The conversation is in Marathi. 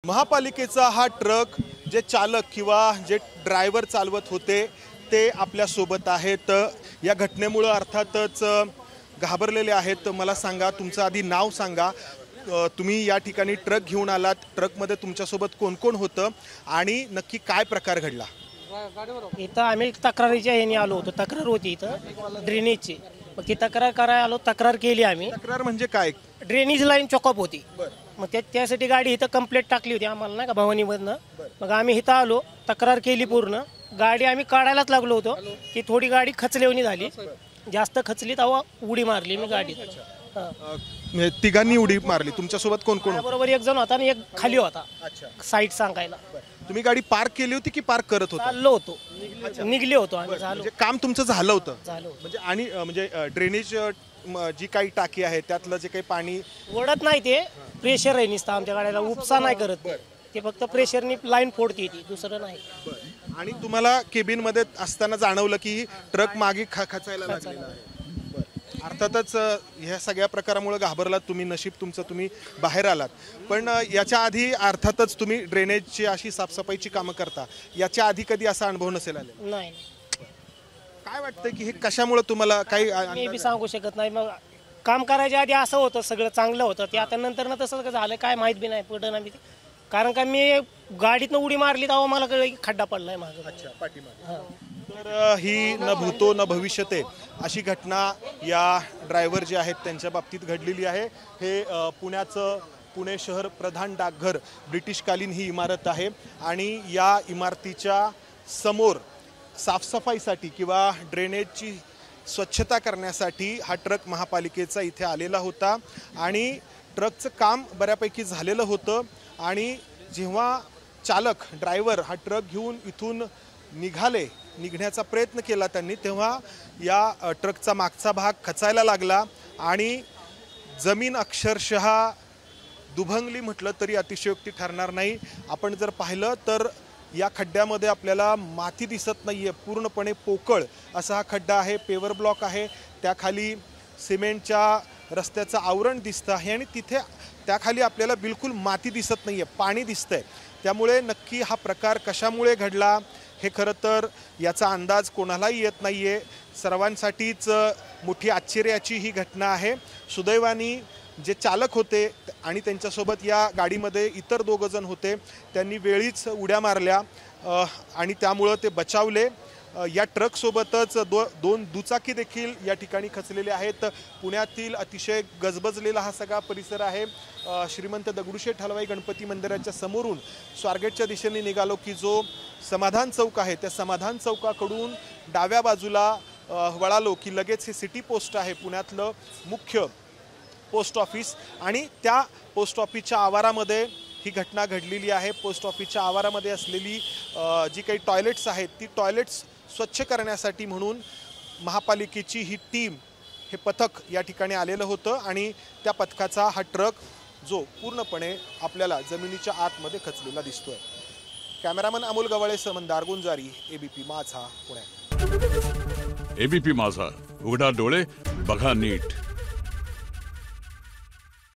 महापालिकेचा हा ट्रक जे चालक किंवा जे ड्रायव्हर चालवत होते ते आपल्या सोबत आहेत। या घटनेमुळे अर्थातच घाबरलेले आहेत। मला सांगा, तुमचं आधी नाव सांगा, तुम्ही या ठिकाणी ट्रक घेऊन आलात, ट्रकमध्ये तुमच्यासोबत कोण कोण होतं आणि नक्की काय प्रकार घडला? इथं आम्ही तक्रारीच्या ह्याने आलो होतो। तक्रार होती इथं ड्रेनेजची, मग ती तक्रार करायला आलो। तक्रार केली आम्ही। तक्रार म्हणजे काय? ड्रेनेज लाईन चॉकअप होती, मग त्यासाठी गाडी इथं कंप्लेंट टाकली होती आम्हाला नाही का भवानीमधनं। मग आम्ही इथं आलो, तक्रार केली पूर्ण। गाडी आम्ही काढायलाच लागलो होतो की थोडी गाडी खचलेवणी झाली, जास्त खचली तेव्हा उडी मारली मी गाडीत। तिघांनी उडी मारली? तुमच्यासोबत कोण कोण? बरोबर एक जण होता आणि एक खाली होता साईड सांगायला। तुम्ही गाडी पार्क केली होती की पार्क करत होता? चाललो होतो, निघले होतो आम्ही। म्हणजे काम तुमचं झालं होतं? झालं म्हणजे आणि म्हणजे ड्रेनेज जी काही टाकी आहे त्यातलं जे काही पाणी ओढत नाही, ते प्रेशर आहे नुसतं आमच्या गाड्याला, उपसा नाही करत ते, फक्त प्रेशरनी लाईन फोडते ती, दुसरं नाही। आणि तुम्हाला केबिन मध्ये असताना जाणवलं की ट्रक मागे खचायला लागलेला आहे? अर्थातच ह्या सगळ्या प्रकारामुळे घाबरलात तुम्ही, नशीब तुमचं तुम्ही बाहेर आलात। पण याच्या आधी अर्थातच तुम्ही ड्रेनेजची अशी साफसफाईची कामं करता, याच्या आधी कधी असा अनुभव नसेल आला? नाही। काय वाटतं की हे कशामुळे तुम्हाला काही मी बी सांगू शकत नाही। मग काम करायच्या आधी असं होतं, सगळं चांगलं होतं ते, आता नंतर ना तसं झालं काय माहित बी नाही पडलं ना मी, कारण का मी गाडीतनं उडी मारली तेव्हा मला कळलं की खड्डा पडलाय माझं। अच्छा, पाठीमागे। तर ही न भूतो न भविष्यते अशी घटना या ड्रायव्हर जे आहेत त्यांच्या बाबतीत घडलेली आहे। हे पुण्याचं पुणे शहर प्रधान डाकघर ब्रिटिशकालीन ही इमारत आहे आणि या इमारतीच्या समोर साफसफाईसाठी किंवा ड्रेनेजची स्वच्छता करण्यासाठी हा ट्रक महापालिकेचा इथे आलेला होता आणि ट्रकचं काम बऱ्यापैकी झालेलं होतं। आणि जेव्हा चालक ड्रायव्हर हा ट्रक घेऊन इथून निघण्याचा प्रयत्न केला त्यांनी, तेव्हा या ट्रकचा मागचा भाग खचायला लागला आणि जमीन अक्षरशः दुभंगली म्हटलं तरी अतिशयोक्ती ठरणार नाही। आपण जर पाहिलं तर या खड्ड्यामध्ये आपल्याला माती दिसत नाहीये, पूर्णपणे पोकळ असा हा खड्डा आहे, पेवर ब्लॉक आहे, त्याखाली सिमेंटच्या रस्त्याचं आवरण दिसतं आहे आणि तिथे त्याखाली आपल्याला बिलकुल माती दिसत नाहीये, पाणी दिसतंय। त्यामुळे नक्की हा प्रकार कशामुळे घडला हे खरं तर याचा अंदाज कोणालाही येत नाहीये। सर्वांसाठीच मोठी आश्चर्याची ही घटना आहे। सुदैवाने जे चालक होते आणि त्यांच्यासोबत या गाडीमध्ये इतर दोघं जण होते, त्यांनी वेळीच उड्या मारल्या आणि त्यामुळं ते बचावले। या ट्रकसोबतच दोन दुचाकी देखील या ठिकाणी खचलेले आहेत। पुण्यातील अतिशय गजबजलेला हा सगळा परिसर आहे। श्रीमंत दगडूशेठ हलवाई गणपती मंदिराच्या समोरून स्वारगेटच्या दिशेने निघालो की जो समाधान चौक आहे, त्या समाधान चौकाकडून डाव्या बाजूला वळालो की लगेच हे सिटी पोस्ट आहे, पुण्यातलं मुख्य पोस्ट ऑफिस, आणि त्या पोस्ट ऑफिसच्या आवारामध्ये ही घटना घडलेली आहे। पोस्ट ऑफिसच्या आवारामध्ये असलेली जी काही टॉयलेट्स आहेत ती टॉयलेट्स स्वच्छ करण्यासाठी म्हणून महापालिकेची ही टीम, हे पथक या ठिकाणी आलेलं होतं आणि त्या पथकाचा हा ट्रक जो पूर्णपणे आपल्याला जमिनीच्या आतमध्ये खचलेला दिसतोय। कॅमेरामन अमोल गवळेसह मंदार गुंजारी, एबीपी माझा, पुणे। एबीपी माझा, उघडा डोळे बघा नीट।